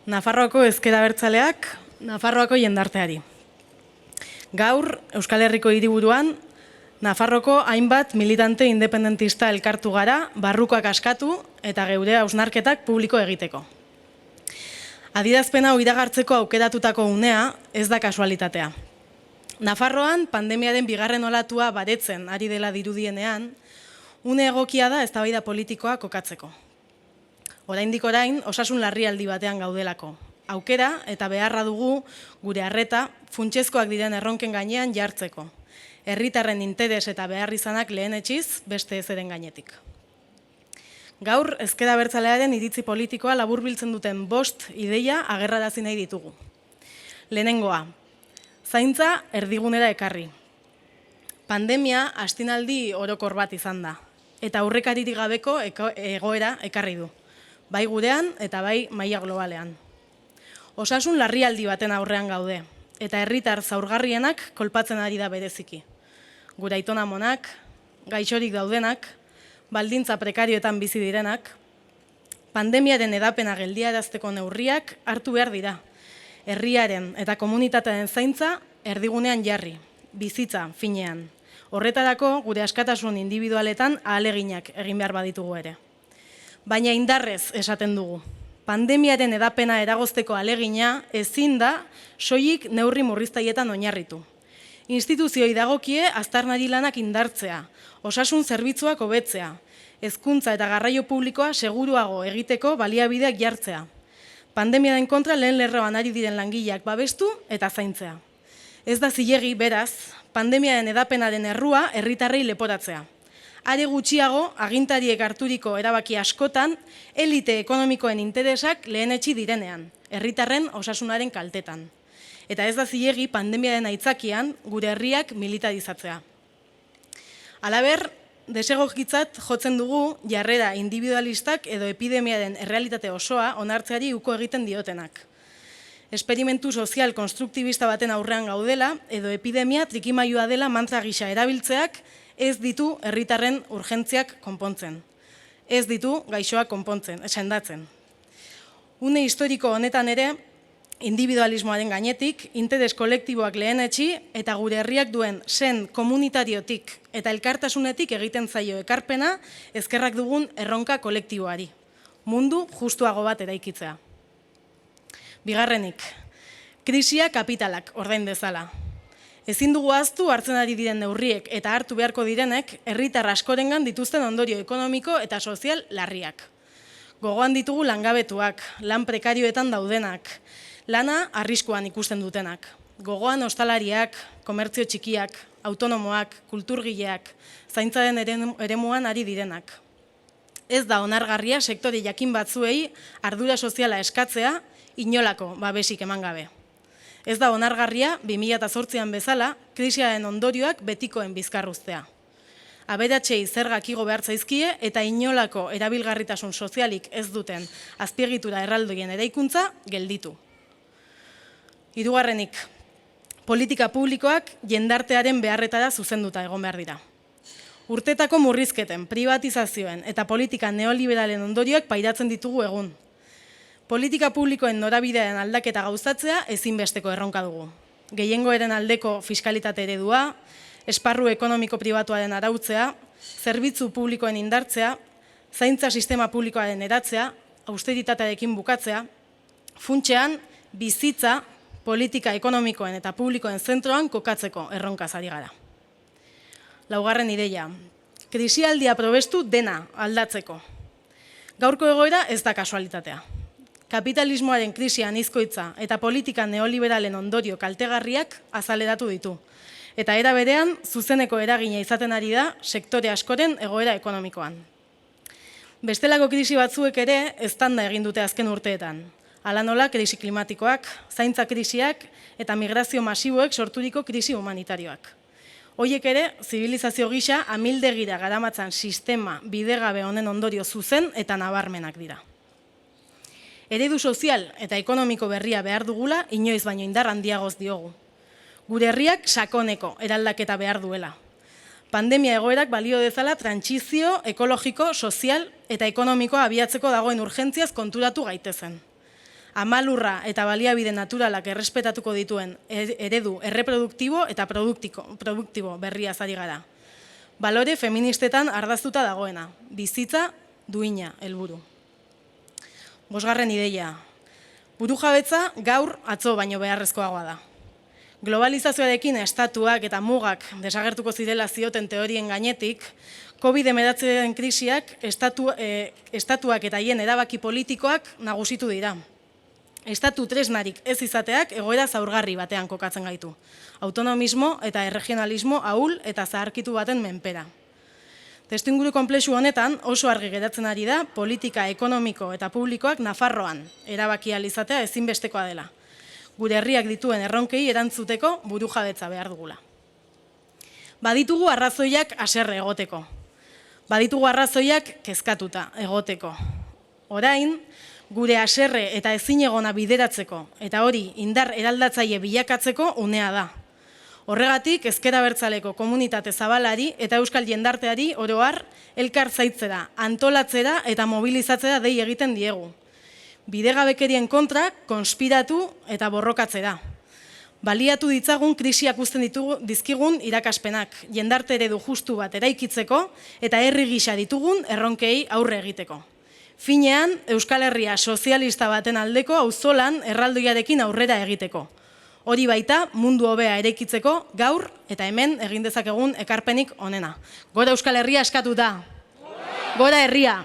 Nafarroako ezker abertzaleak, Nafarroako jendarteari. Gaur, Euskal Herriko hiriburuan, Nafarroko hainbat militante independentista elkartu gara, barrukoak askatu eta geure hausnarketak publiko egiteko. Adierazpena hau iragartzeko aukeratutako unea ez da kasualitatea. Nafarroan pandemiaren bigarren olatua baretzen ari dela dirudienean, une egokia da eztabaida politikoa kokatzeko. Oraindik orain, osasun larrialdi batean gaudelako. Aukera eta beharra dugu gure arreta funtsezkoak diren erronken gainean jartzeko. Herritarren interes eta beharrizanak lehenetsiz beste ezeren gainetik. Gaur, ezker abertzalearen iritzi politikoa laburbiltzen duten 5 ideia agerrarazi nahi ditugu. Lehenengoa, zaintza erdigunera ekarri. Pandemia astinaldi orokor bat izan da, eta aurrekaririk gabeko egoera ekarri du, bai gurean eta bai maila globalean. Osasun larrialdi baten aurrean gaude, eta herritar zaurgarrienak kolpatzen ari da bereziki. Gure aitona-amonak, gaixorik daudenak, baldintza prekarioetan bizi direnak, pandemiaren edapena geldiarazteko neurriak hartu behar dira. Herriaren eta komunitatearen zaintza erdigunean jarri, bizitza finean. Horretarako gure askatasun indibidualetan ahaleginak egin behar baditugu ere. Baina indarrez esaten dugu. Pandemiaren edapena eragozteko ahalegina ezin da soilik neurri murriztaietan oinarritu. Instituzioi dagokie aztarnari lanak indartzea, osasun zerbitzuak hobetzea, hezkuntza eta garraio publikoa seguruago egiteko baliabideak jartzea. Pandemiaren kontra lehen lerroan ari diren langileak babestu eta zaintzea. Ez da zilegi, beraz, pandemiaren edapenaren errua herritarrei leporatzea. Are gutxiago, agintariek harturiko erabaki askotan, elite ekonomikoen interesak lehenetsi direnean, herritarren osasunaren kaltetan. Eta ez da zilegi pandemiaren aitzakian gure herriak militarizatzea. Halaber, desegokitzat jotzen dugu jarrera individualistak edo epidemiaren errealitate osoa onartzeari uko egiten diotenak. Esperimentu sozial konstruktibista baten aurrean gaudela edo epidemia trikimailua dela mantra gisa erabiltzeak ez ditu herritarren urgentziak konpontzen. Ez ditu gaixoak konpontzen, sendatzen. Une historiko honetan ere, individualismoaren gainetik, interes kolektiboak lehenetsi eta gure herriak duen sen komunitariotik eta elkartasunetik egiten zaio ekarpena ezkerrak dugun erronka kolektiboari. Mundu justuago bat eraikitzea. Bigarrenik, krisia kapitalak ordain dezala. Ezin dugu ahaztu hartzen ari diren neurriek eta hartu beharko direnek herritar askorengan dituzten ondorio ekonomiko eta sozial larriak. Gogoan ditugu langabetuak, lan prekarioetan daudenak, lana arriskuan ikusten dutenak. Gogoan ostalariak, komertzio txikiak, autonomoak, kulturgileak, zaintzaren eremuan ari direnak. Ez da onargarria sektore jakin batzuei ardura soziala eskatzea inolako babesik eman gabe. Ez da onargarria 2008an bezala krisiaren ondorioak betikoen bizkarruztea. Aberatsei zergak igo behar zaizkie eta inolako erabilgarritasun sozialik ez duten azpiegitura erraldoien eraikuntza gelditu. Hirugarrenik, politika publikoak jendartearen beharretara zuzenduta egon behar dira. Urtetako murrizketen, privatizazioen eta politika neoliberalen ondorioak pairatzen ditugu egun. Politika publikoen norabidearen aldaketa gauzatzea ezinbesteko erronka dugu. Gehiengoaren aldeko fiskalitate eredua, esparru ekonomiko pribatuaren arautzea, zerbitzu publikoen indartzea, zaintza sistema publikoaren eratzea, austeritatearekin bukatzea, funtsean bizitza politika ekonomikoen eta publikoen zentroan kokatzeko erronkaz ari gara. Laugarren ideia, krisialdia probestu dena aldatzeko. Gaurko egoera ez da kasualitatea. Kapitalismoaren krisian izkoitza eta politika neoliberalen ondorio kaltegarriak azaleratu ditu. Eta era berean, zuzeneko eragina izaten ari da sektore askoren egoera ekonomikoan. Bestelako krisi batzuek ere eztanda egin dute azken urteetan. Hala nola krisi klimatikoak, zaintza krisiak eta migrazio masiboek sorturiko krisi humanitarioak. Hoiek ere, zibilizazio gisa amildegira garamatzan sistema bidegabe honen ondorio zuzen eta nabarmenak dira. Eredu sozial eta ekonomiko berria behar dugula, inoiz baino indar handiagoz diogu. Gure herriak sakoneko eraldaketa behar duela. Pandemia egoerak balio dezala trantsizio ekologiko, sozial eta ekonomikoa abiatzeko dagoen urgentziaz konturatu gaitezen. amalurra eta baliabide naturalak errespetatuko dituen eredu erreproduktibo eta produktibo berriaz ari gara. Balore feministetan ardaztuta dagoena, bizitza duina helburu. 5. ideia. Burujabetza gaur atzo baino beharrezkoagoa da. Globalizazioarekin estatuak eta mugak desagertuko zirela zioten teorien gainetik, COVID-19 krisiak estatuak eta hien erabaki politikoak nagusitu dira. Estatu tresnarik ez izateak egoera zaurgarri batean kokatzen gaitu. Autonomismo eta erregionalismo ahul eta zaharkitu baten menpera. Testuinguru konplexu honetan oso argi geratzen ari da politika ekonomiko eta publikoak Nafarroan erabaki ahal izatea ezinbestekoa dela. Gure herriak dituen erronkei erantzuteko burujabetza behar dugula. Baditugu arrazoiak haserre egoteko. Baditugu arrazoiak kezkatuta egoteko. Orain, gure haserre eta ezinegona bideratzeko eta hori indar eraldatzaile bilakatzeko unea da. Horregatik, ezker abertzaleko komunitate zabalari eta euskal jendarteari oro har elkar zaitzera, antolatzera eta mobilizatzera dei egiten diegu. Bidegabekerien kontra konspiratu eta borrokatzera. Baliatu ditzagun krisiak uzten dizkigun irakaspenak, jendarte eredu justu bat eraikitzeko eta herri gisa ditugun erronkei aurre egiteko. Finean, Euskal Herria sozialista baten aldeko auzolan erraldoiarekin aurrera egiteko. Hori baita mundu hobea eraikitzeko gaur eta hemen egin dezakegun ekarpenik onena. Gora Euskal Herria eskatu da. Gora herria!